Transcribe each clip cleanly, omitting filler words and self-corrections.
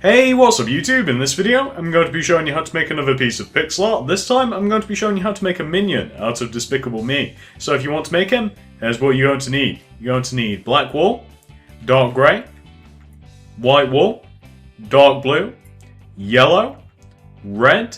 Hey, what's up YouTube? In this video, I'm going to be showing you how to make another piece of pixel art. This time, I'm going to be showing you how to make a minion out of Despicable Me. So if you want to make him, here's what you're going to need. You're going to need black wool, dark grey, white wool, dark blue, yellow, red,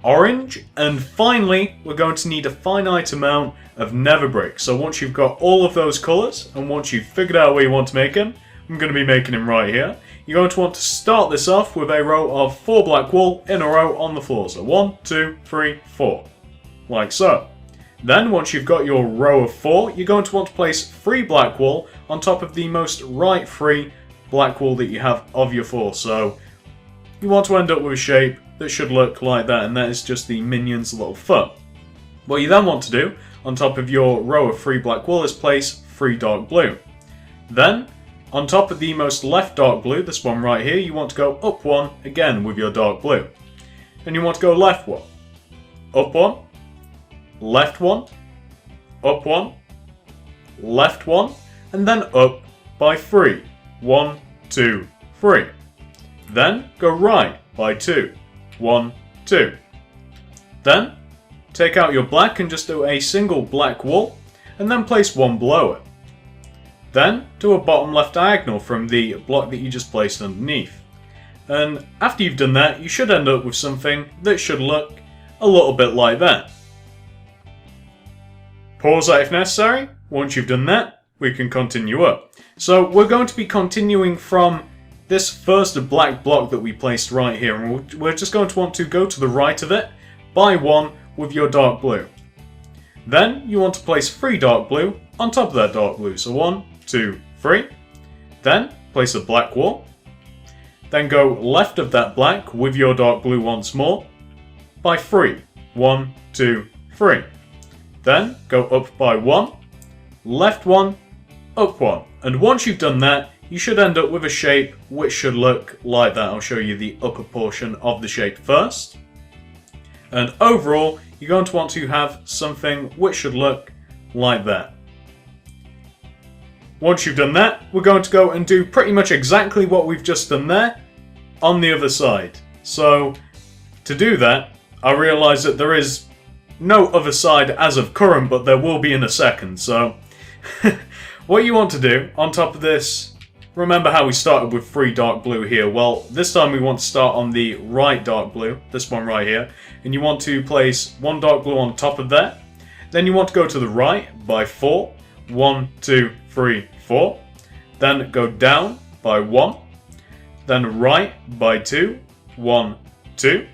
orange, and finally, we're going to need a finite amount of nether brick. So once you've got all of those colours, and once you've figured out where you want to make him, I'm going to be making him right here. You're going to want to start this off with a row of 4 black wool in a row on the floor. So 1, 2, 3, 4. Like so. Then once you've got your row of 4, you're going to want to place 3 black wool on top of the most right 3 black wool that you have of your 4. So you want to end up with a shape that should look like that, and that is just the minion's little foot. What you then want to do on top of your row of 3 black wool is place 3 dark blue. Then on top of the most left dark blue, this one right here, you want to go up 1 again with your dark blue. And you want to go left 1, up 1, left 1, up 1, left 1, and then up by 3. 1, 2, 3. Then go right by 2. 1, 2. Then take out your black and just do a single black wool, and then place 1 below it. Then do a bottom left diagonal from the block that you just placed underneath. And after you've done that, you should end up with something that should look a little bit like that. Pause that if necessary. Once you've done that, we can continue up. So we're going to be continuing from this first black block that we placed right here, and we're just going to want to go to the right of it by 1 with your dark blue. Then you want to place 3 dark blue on top of that dark blue. So 1, 2, 3. Then place a black wool. Then go left of that black with your dark blue once more by 3. 1, 2, 3. Then go up by 1, left 1, up 1. And once you've done that, you should end up with a shape which should look like that. I'll show you the upper portion of the shape first. And overall, you're going to want to have something which should look like that. Once you've done that, we're going to go and do pretty much exactly what we've just done there on the other side. So to do that, I realise that there is no other side as of current, but there will be in a second. So what you want to do on top of this, remember how we started with 3 dark blue here. Well, this time we want to start on the right dark blue, this one right here. And you want to place 1 dark blue on top of that. Then you want to go to the right by 4. 1, 2, 3, 4. Then go down by 1. Then right by 2. 1, 2.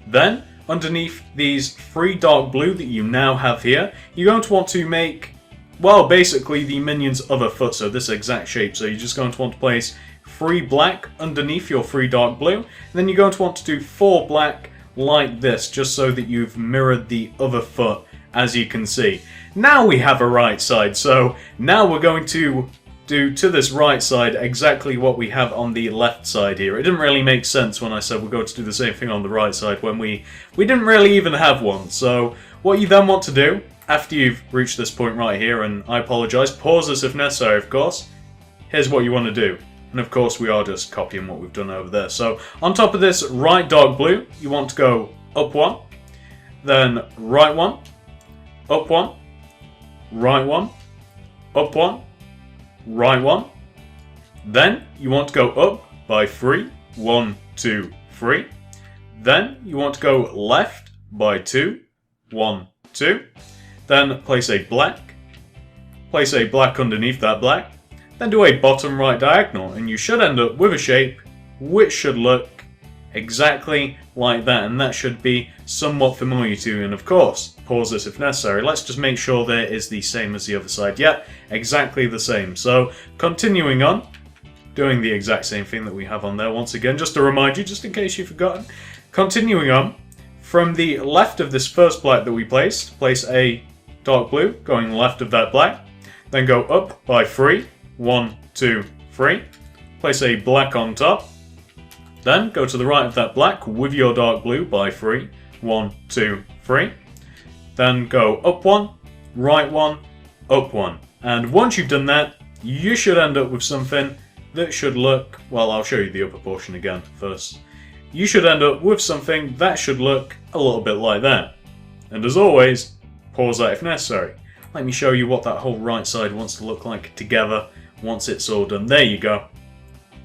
Then underneath these 3 dark blue that you now have here, you're going to want to make, well, basically the minion's other foot, so this exact shape. So you're just going to want to place 3 black underneath your 3 dark blue. And then you're going to want to do 4 black like this, just so that you've mirrored the other foot, as you can see. Now we have a right side, so now we're going to do to this right side exactly what we have on the left side here. It didn't really make sense when I said we're going to do the same thing on the right side when we didn't really even have one. So what you then want to do, after you've reached this point right here, and I apologise, pause this if necessary of course, here's what you want to do. And of course we are just copying what we've done over there. So on top of this right dark blue, you want to go up 1, then right 1, up 1, right 1, up 1, right 1. Then you want to go up by 3. 1, 2, 3. Then you want to go left by 2. 1, 2. Then place a black underneath that black. Then do a bottom right diagonal, and you should end up with a shape which should look exactly like that, and that should be somewhat familiar to you. And of course, pause this if necessary. Let's just make sure that it is the same as the other side. Yep, exactly the same. So continuing on, doing the exact same thing that we have on there once again, just to remind you, just in case you've forgotten. Continuing on, from the left of this first black that we placed, place a dark blue going left of that black. Then go up by 3. 1, 2, 3. Place a black on top. Then go to the right of that black with your dark blue by 3. 1, 2, 3. Then go up 1, right 1, up 1. And once you've done that, you should end up with something that should look, well, I'll show you the upper portion again first. You should end up with something that should look a little bit like that. And as always, pause that if necessary. Let me show you what that whole right side wants to look like together once it's all done. There you go.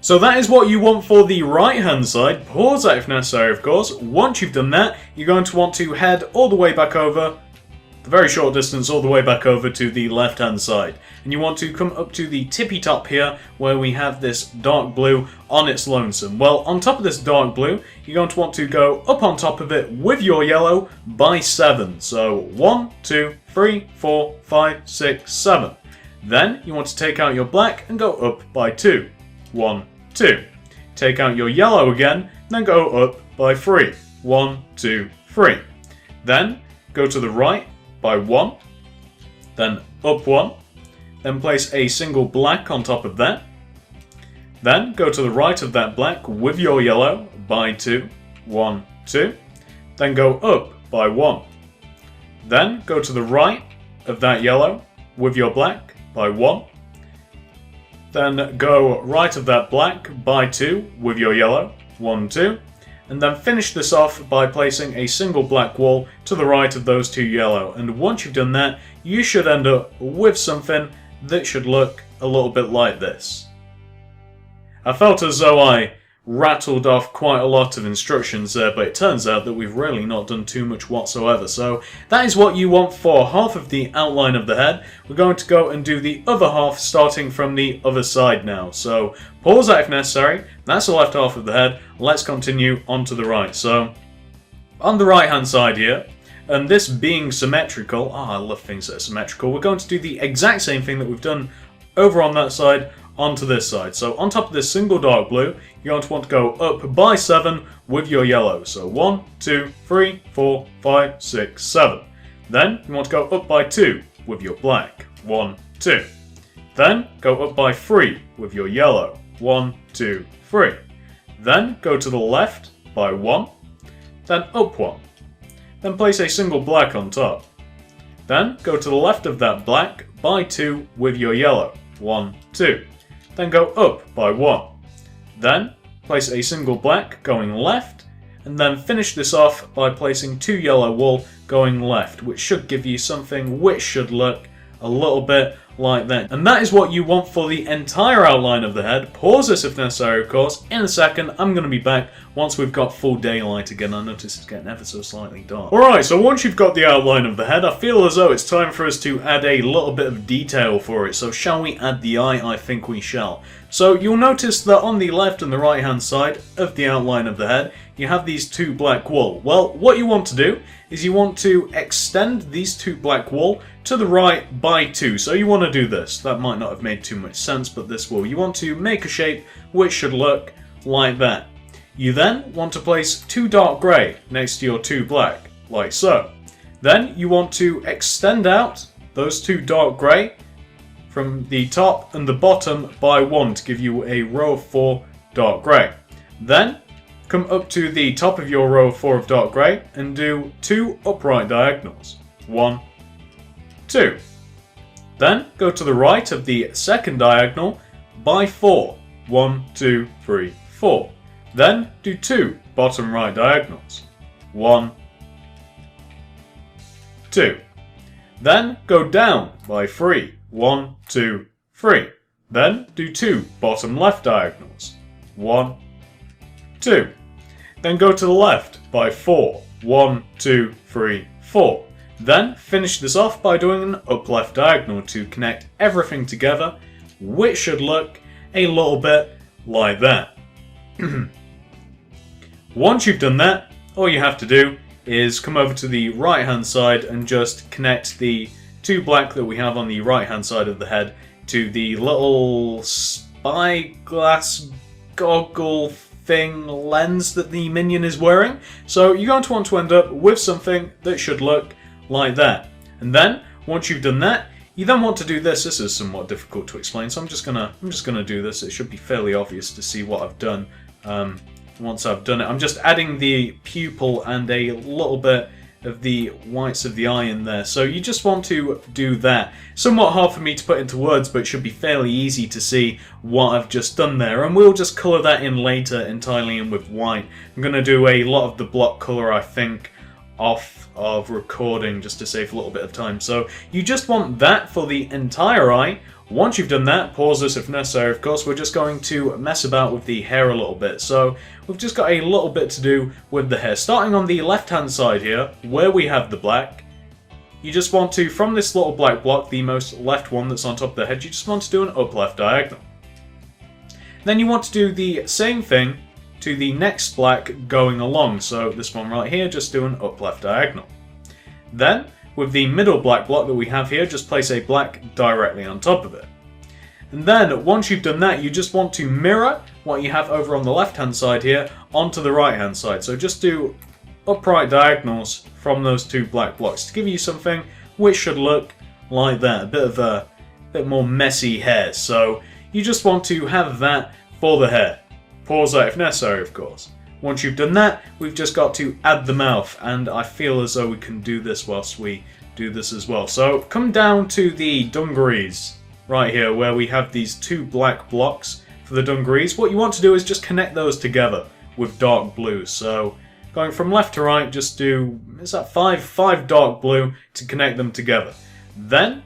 So that is what you want for the right hand side. Pause that if necessary, of course. Once you've done that, you're going to want to head all the way back over, the very short distance all the way back over to the left hand side. And you want to come up to the tippy top here where we have this dark blue on its lonesome. Well, on top of this dark blue, you're going to want to go up on top of it with your yellow by 7. So 1, 2, 3, 4, 5, 6, 7. Then you want to take out your black and go up by 2. 1, 2. Take out your yellow again, then go up by 3. 1, 2, 3. Then go to the right by 1, then up 1, then place a single black on top of that. Then go to the right of that black with your yellow by 2. 1, 2. Then go up by 1. Then go to the right of that yellow with your black by 1. Then go right of that black by 2 with your yellow. 1, 2. And then finish this off by placing a single black wall to the right of those 2 yellow. And once you've done that, you should end up with something that should look a little bit like this. I felt as though I rattled off quite a lot of instructions there, but it turns out that we've really not done too much whatsoever. So that is what you want for half of the outline of the head. We're going to go and do the other half starting from the other side now. So pause that if necessary. That's the left half of the head. Let's continue on to the right. So on the right hand side here, and this being symmetrical, I love things that are symmetrical, we're going to do the exact same thing that we've done over on that side onto this side. So on top of this single dark blue, you're going to want to go up by 7 with your yellow. So 1, 2, 3, 4, 5, 6, 7. Then you want to go up by 2 with your black. 1, 2. Then go up by 3 with your yellow. 1, 2, 3. Then go to the left by 1. Then up 1. Then place a single black on top. Then go to the left of that black by 2 with your yellow. 1, 2. Then go up by 1. Then place a single black going left, and then finish this off by placing 2 yellow wool going left, which should give you something which should look a little bit like that. And that is what you want for the entire outline of the head. Pause this if necessary, of course. In a second, I'm going to be back once we've got full daylight again. I notice it's getting ever so slightly dark. Alright, so once you've got the outline of the head, I feel as though it's time for us to add a little bit of detail for it. So shall we add the eye? I think we shall. So you'll notice that on the left and the right hand side of the outline of the head, you have these 2 black wool. Well, what you want to do is you want to extend these 2 black wool to the right by 2. So you want to do this. That might not have made too much sense, but this will. You want to make a shape which should look like that. You then want to place 2 dark grey next to your 2 black, like so. Then you want to extend out those 2 dark grey from the top and the bottom by 1 to give you a row of 4 dark grey. Then come up to the top of your row of 4 of dark grey and do 2 upright diagonals. 1, 2. Then go to the right of the second diagonal by 4. 1, 2, 3, 4. Then do 2 bottom right diagonals. 1, 2. Then go down by 3. 1, 2, 3. Then do 2 bottom left diagonals. 1, 2. Then go to the left by 4. 1, 2, 3, 4. Then finish this off by doing an up left diagonal to connect everything together, which should look a little bit like that. Once you've done that, all you have to do is come over to the right hand side and just connect the 2 black that we have on the right hand side of the head to the little spyglass goggle thing lens that the Minion is wearing. So you're going to want to end up with something that should look like that. And then once you've done that, you then want to do this. This is somewhat difficult to explain, so I'm just gonna do this. It should be fairly obvious to see what I've done. Once I've done it, I'm just adding the pupil and a little bit of the whites of the eye in there. So you just want to do that. Somewhat hard for me to put into words, but it should be fairly easy to see what I've just done there. And we'll just colour that in later entirely in with white. I'm going to do a lot of the block colour, I think, off of recording just to save a little bit of time. So you just want that for the entire eye. Once you've done that, pause this if necessary, of course. We're just going to mess about with the hair a little bit. So we've just got a little bit to do with the hair. Starting on the left hand side here, where we have the black, you just want to, from this little black block, the most left one that's on top of the head, you just want to do an up left diagonal. Then you want to do the same thing to the next black going along. So this one right here, just do an up left diagonal. Then with the middle black block that we have here, just place a black directly on top of it. And then, once you've done that, you just want to mirror what you have over on the left-hand side here onto the right-hand side. So just do upright diagonals from those two black blocks to give you something which should look like that. A bit more messy hair. So you just want to have that for the hair. Pause that if necessary, of course. Once you've done that, we've just got to add the mouth, and I feel as though we can do this whilst we do this as well. So come down to the dungarees right here, where we have these two black blocks for the dungarees. What you want to do is just connect those together with dark blue. So going from left to right, just do, is that five dark blue to connect them together. Then,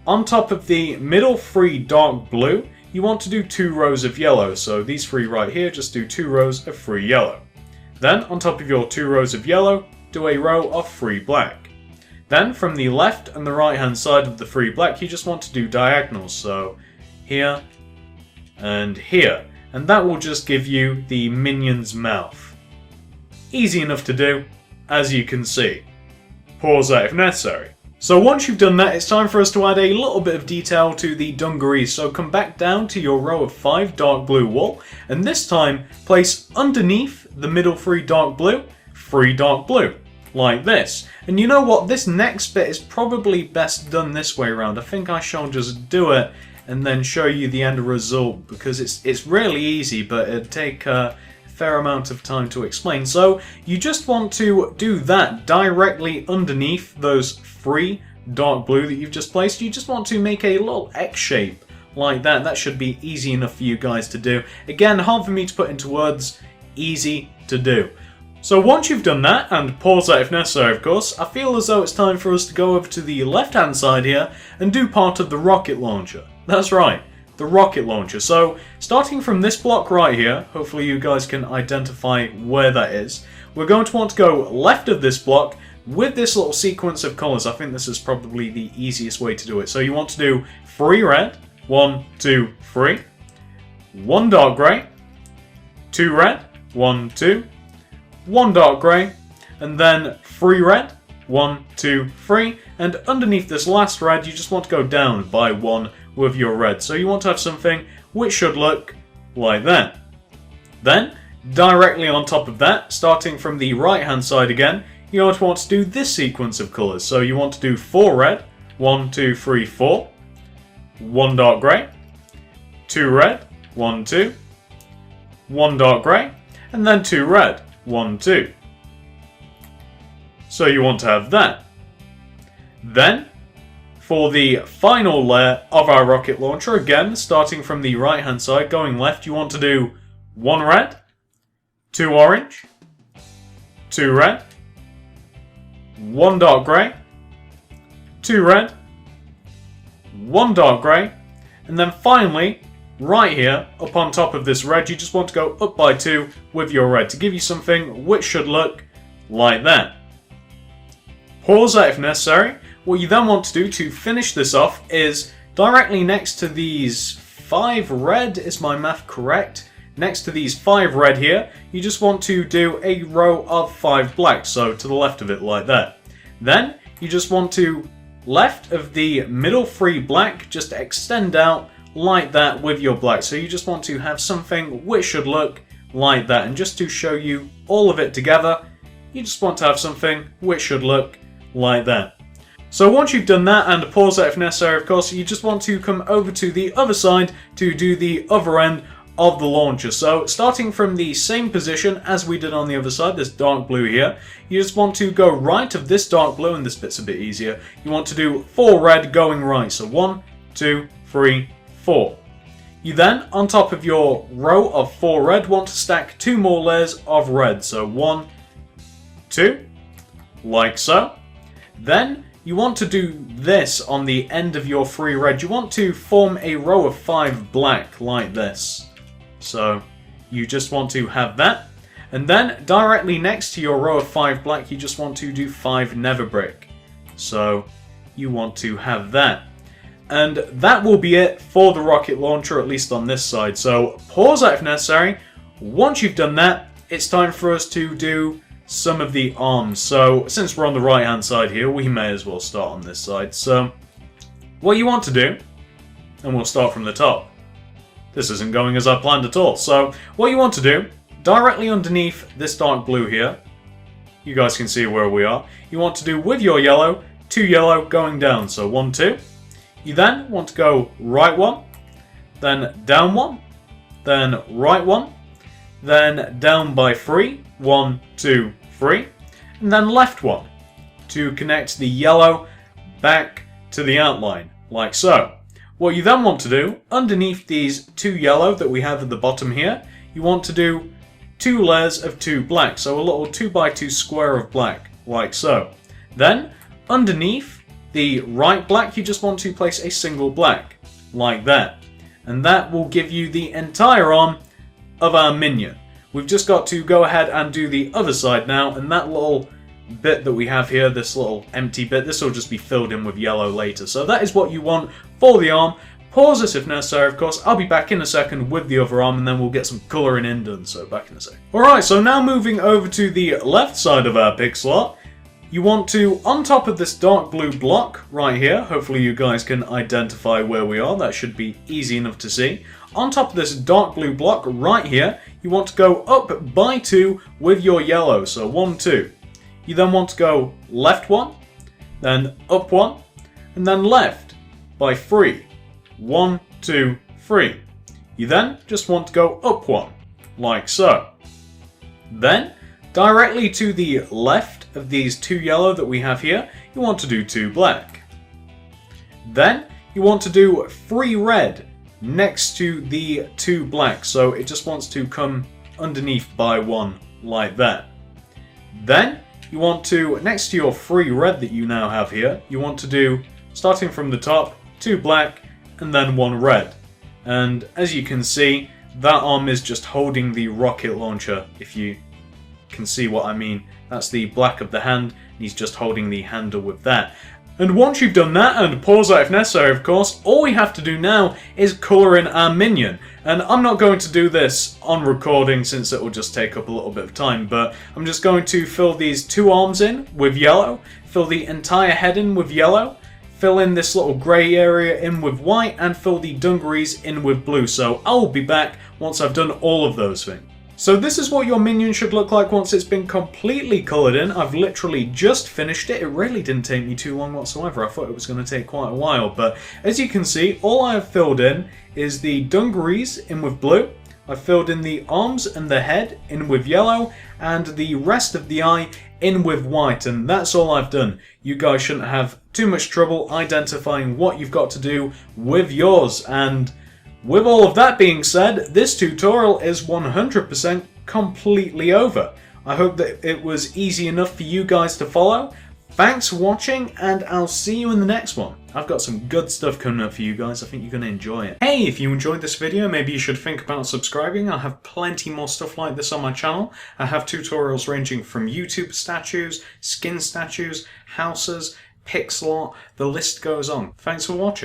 on top of the middle three dark blue, you want to do 2 rows of yellow. So these 3 right here, just do 2 rows of 3 yellow. Then, on top of your 2 rows of yellow, do a row of 3 black. Then, from the left and the right hand side of the 3 black, you just want to do diagonals. So, here and here. And that will just give you the Minion's mouth. Easy enough to do, as you can see. Pause that if necessary. So once you've done that, it's time for us to add a little bit of detail to the dungarees. So come back down to your row of 5 dark blue wool, and this time place underneath the middle 3 dark blue, 3 dark blue, like this. And you know what, this next bit is probably best done this way around. I think I shall just do it and then show you the end result, because it's really easy, but it'd take a fair amount of time to explain. So you just want to do that directly underneath those 3 dark blue that you've just placed. You just want to make a little X shape like that. That should be easy enough for you guys to do. Again, hard for me to put into words, easy to do. So once you've done that, and pause that if necessary of course, I feel as though it's time for us to go over to the left hand side here and do part of the rocket launcher. That's right, the rocket launcher. So starting from this block right here, hopefully you guys can identify where that is, we're going to want to go left of this block with this little sequence of colours. I think this is probably the easiest way to do it. So you want to do 3 red, 1, 2, 3, 1 dark grey, 2 red, 1, 2, 1 dark grey, and then 3 red, 1, 2, 3, and underneath this last red you just want to go down by 1 with your red. So you want to have something which should look like that. Then, directly on top of that, starting from the right hand side again, you want to do this sequence of colours. So you want to do 4 red, 1, 2, 3, 4, 1 dark grey, 2 red, 1, 2, 1 dark grey, and then 2 red, 1, 2. So you want to have that. Then, for the final layer of our rocket launcher, again, starting from the right hand side, going left, you want to do 1 red, 2 orange, 2 red, 1 dark grey, 2 red, 1 dark grey, and then finally, right here, up on top of this red, you just want to go up by 2 with your red to give you something which should look like that. Pause that if necessary. What you then want to do to finish this off is directly next to these 5 red, is my math correct? Next to these 5 red here, you just want to do a row of 5 black, so to the left of it like that. Then, you just want to, left of the middle 3 black, just extend out like that with your black. So you just want to have something which should look like that. And just to show you all of it together, you just want to have something which should look like that. So once you've done that, and pause that if necessary of course, you just want to come over to the other side to do the other end of the launcher. So starting from the same position as we did on the other side, this dark blue here, you just want to go right of this dark blue, and this bit's a bit easier. You want to do 4 red going right. So 1, 2, 3, 4. You then, on top of your row of 4 red, want to stack 2 more layers of red. So 1, 2, like so. Then you want to do this on the end of your 3 red. You want to form a row of 5 black like this. So you just want to have that. And then directly next to your row of 5 black, you just want to do 5 nether brick. So you want to have that. And that will be it for the rocket launcher, at least on this side. So pause that if necessary. Once you've done that, it's time for us to do some of the arms. So since we're on the right hand side here, we may as well start on this side. So what you want to do, and we'll start from the top. This isn't going as I planned at all. So what you want to do, directly underneath this dark blue here, you guys can see where we are, you want to do with your yellow, 2 yellow going down. So 1, 2. You then want to go right 1, then down 1, then right 1, then down by 3, 1, 2, 3, and then left 1 to connect the yellow back to the outline, like so. What you then want to do, underneath these 2 yellow that we have at the bottom here, you want to do 2 layers of 2 black, so a little 2x2 square of black, like so. Then, underneath the right black, you just want to place a single black, like that. And that will give you the entire arm of our minion. We've just got to go ahead and do the other side now, and that little bit that we have here, this little empty bit, this will just be filled in with yellow later. So that is what you want for the arm. Pause this if necessary, of course. I'll be back in a second with the other arm, and then we'll get some colouring in done, so back in a second. Alright, so now moving over to the left side of our pixel art, you want to, on top of this dark blue block right here, hopefully you guys can identify where we are, that should be easy enough to see. On top of this dark blue block right here, you want to go up by 2 with your yellow, so 1, 2. You then want to go left 1, then up 1, and then left by 3. 1, 2, 3. You then just want to go up 1, like so. Then, directly to the left of these 2 yellow that we have here, you want to do 2 black. Then, you want to do 3 red next to the 2 black, so it just wants to come underneath by 1, like that. Then, you want to, next to your 3 red that you now have here, you want to do, starting from the top, 2 black, and then 1 red. And as you can see, that arm is just holding the rocket launcher, if you can see what I mean. That's the black of the hand, and he's just holding the handle with that. And once you've done that, and pause that if necessary of course, all we have to do now is colour in our minion. And I'm not going to do this on recording since it will just take up a little bit of time, but I'm just going to fill these 2 arms in with yellow, fill the entire head in with yellow, fill in this little grey area in with white, and fill the dungarees in with blue. So I'll be back once I've done all of those things. So this is what your minion should look like once it's been completely coloured in. I've literally just finished it. It really didn't take me too long whatsoever. I thought it was going to take quite a while. But as you can see, all I have filled in is the dungarees in with blue. I've filled in the arms and the head in with yellow, and the rest of the eye in with white, and that's all I've done. You guys shouldn't have too much trouble identifying what you've got to do with yours. And with all of that being said, this tutorial is 100% completely over. I hope that it was easy enough for you guys to follow. Thanks for watching, and I'll see you in the next one. I've got some good stuff coming up for you guys. I think you're going to enjoy it. Hey, if you enjoyed this video, maybe you should think about subscribing. I have plenty more stuff like this on my channel. I have tutorials ranging from YouTube statues, skin statues, houses, pixel art, the list goes on. Thanks for watching.